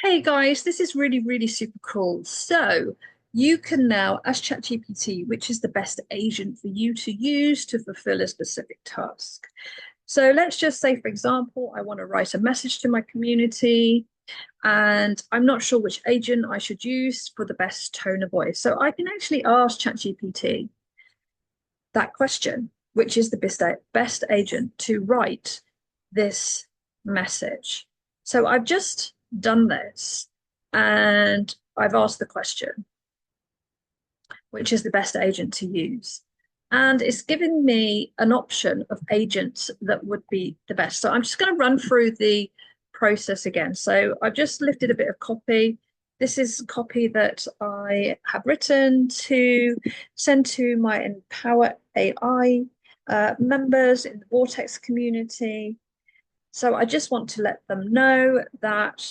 Hey guys, this is really super cool. So you can now ask ChatGPT which is the best agent for you to use to fulfill a specific task. So let's just say, for example, I want to write a message to my community and I'm not sure which agent I should use for the best tone of voice. So I can actually ask ChatGPT that question, which is the best agent to write this message. So I've just done this and I've asked the question, which is the best agent to use? And it's giving me an option of agents that would be the best. So I'm just going to run through the process again. So I've just lifted a bit of copy. This is copy that I have written to send to my Empower AI members in the Vortex community. So I just want to let them know that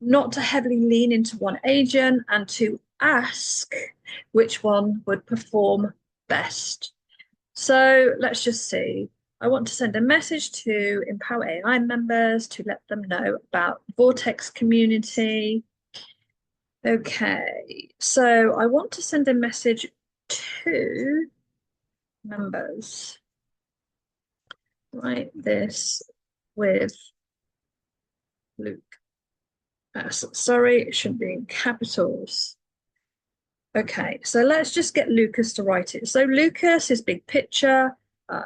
not to heavily lean into one agent and to ask which one would perform best. So let's just see. I want to send a message to Empower AI members to let them know about Vortex community. Okay, so I want to send a message to members. Write this with Luke. Sorry, it should be in capitals. Okay, so let's just get Lucas to write it. So Lucas is big picture,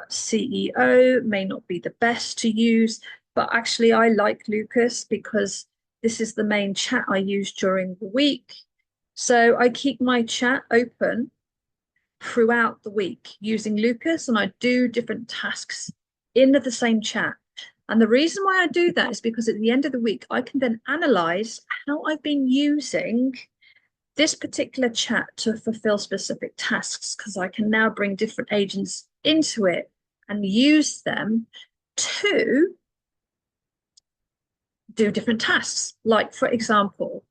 CEO, may not be the best to use, but actually I like Lucas because this is the main chat I use during the week. So I keep my chat open throughout the week using Lucas and I do different tasks in the same chat. And the reason why I do that is because at the end of the week, I can then analyze how I've been using this particular chat to fulfill specific tasks because I can now bring different agents into it and use them to do different tasks. Like, for example,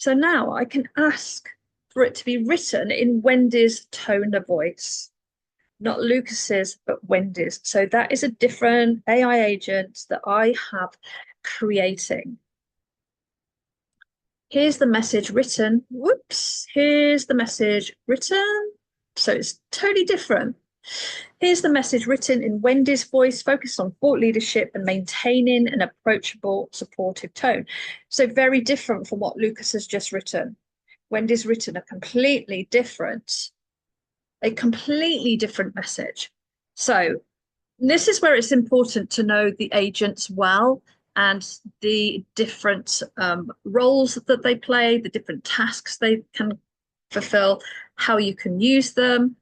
so now I can ask for it to be written in Wendy's tone of voice, not Lucas's, but Wendy's. So that is a different AI agent that I have creating. Here's the message written. Whoops. Here's the message written. So it's totally different. Here's the message written in Wendy's voice, focused on thought leadership and maintaining an approachable, supportive tone. So very different from what Lucas has just written. Wendy's written a completely different message. So this is where it's important to know the agents well and the different roles that they play, the different tasks they can fulfill, how you can use them.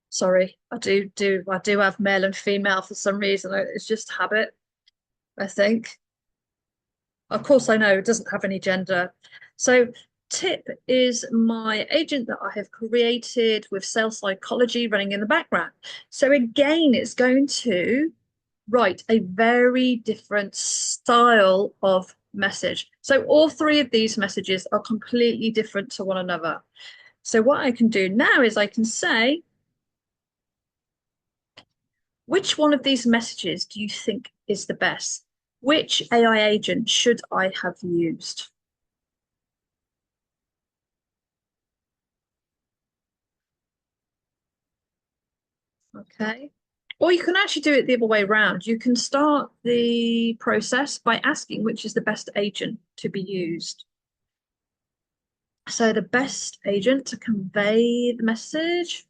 Sorry, I do have male and female for some reason. It's just habit, I think. Of course, I know it doesn't have any gender. So Tip is my agent that I have created with sales psychology running in the background. So again, it's going to write a very different style of message. So all three of these messages are completely different to one another. So what I can do now is I can say, which one of these messages do you think is the best? Which AI agent should I have used? Okay. Or you can actually do it the other way around. You can start the process by asking which is the best agent to be used. So the best agent to convey the message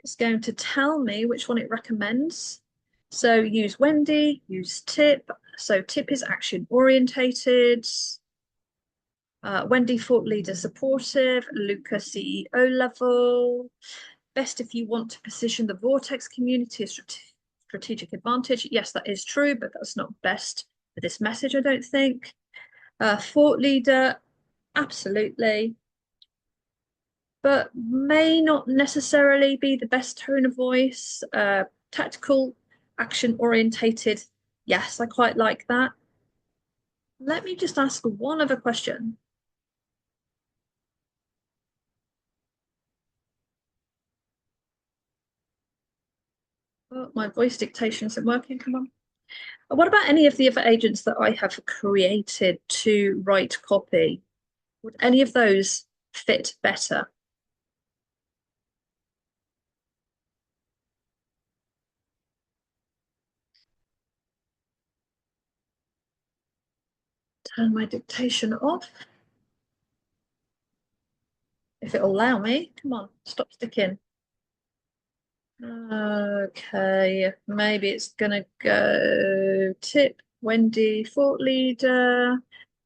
is going to tell me which one it recommends. So use Wendy, use Tip. So Tip is action orientated. Wendy thought leader supportive, Luca CEO level. Best if you want to position the Vortex community as strategic advantage. Yes, that is true, but that's not best for this message, I don't think. Thought leader, absolutely, but may not necessarily be the best tone of voice. Tactical, action orientated. Yes, I quite like that. Let me just ask one other question. Oh, my voice dictation isn't working. Come on. What about any of the other agents that I have created to write copy? Would any of those fit better? Turn my dictation off if it'll allow me. Come on, stop sticking. Okay, maybe it's gonna go Tip, Wendy, Thought Leader,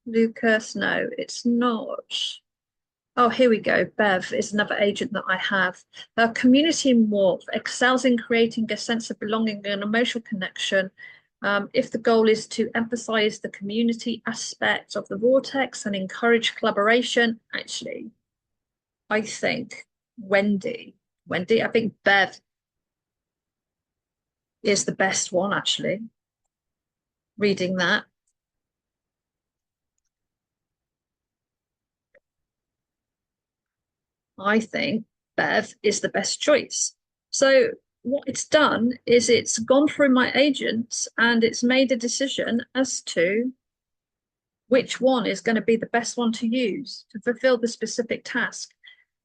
Lucas. No, it's not. Oh, here we go. Bev is another agent that I have. Community Morph excels in creating a sense of belonging and emotional connection. If the goal is to emphasize the community aspect of the vortex and encourage collaboration, actually, I think Wendy, I think Bev is the best one, actually, reading that. I think Bev is the best choice. So what it's done is it's gone through my agents and it's made a decision as to which one is going to be the best one to use to fulfill the specific task.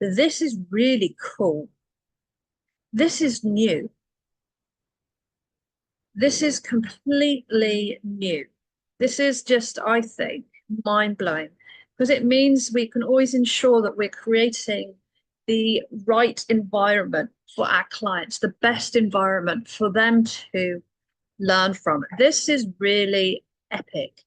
This is really cool. This is new. This is completely new. This is just, I think, mind blowing because it means we can always ensure that we're creating the right environment for our clients, the best environment for them to learn from. This is really epic.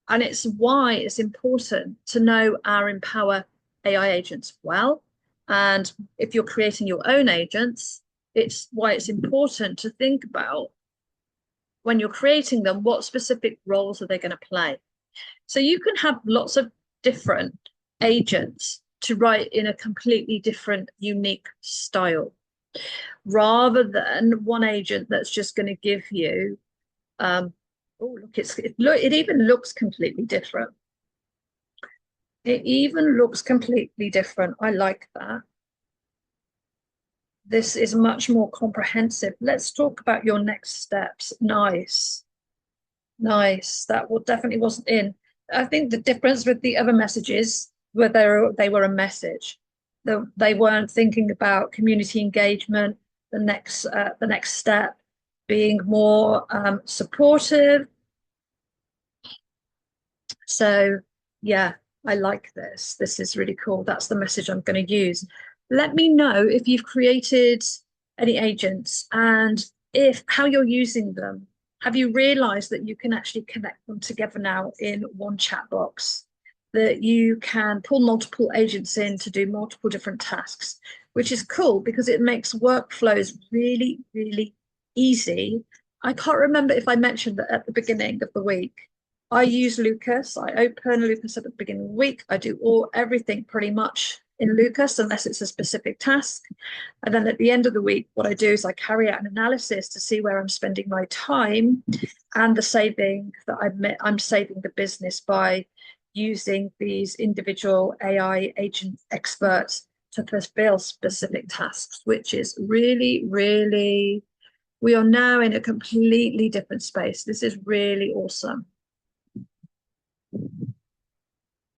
And it's why it's important to know our Empower AI agents well. And if you're creating your own agents, it's why it's important to think about when you're creating them, what specific roles are they going to play? So you can have lots of different agents to write in a completely different, unique style, rather than one agent that's just going to give you. Oh, look, it even looks completely different. It even looks completely different. I like that. This is much more comprehensive. Let's talk about your next steps. Nice. Nice. That definitely wasn't in. I think the difference with the other messages were they were a message. They weren't thinking about community engagement, the next step, being more supportive. So yeah, I like this. This is really cool. That's the message I'm going to use. Let me know if you've created any agents and if how you're using them. Have you realized that you can actually connect them together now in one chat box? That you can pull multiple agents in to do multiple different tasks, which is cool because it makes workflows really, really easy. I can't remember if I mentioned that at the beginning of the week. I use Lucas. I open Lucas at the beginning of the week. I do everything pretty much in Lucas unless it's a specific task. And then at the end of the week, what I do is I carry out an analysis to see where I'm spending my time and the saving that I'm saving the business by using these individual AI agent experts to fulfill specific tasks, which is really, really, we are now in a completely different space. This is really awesome.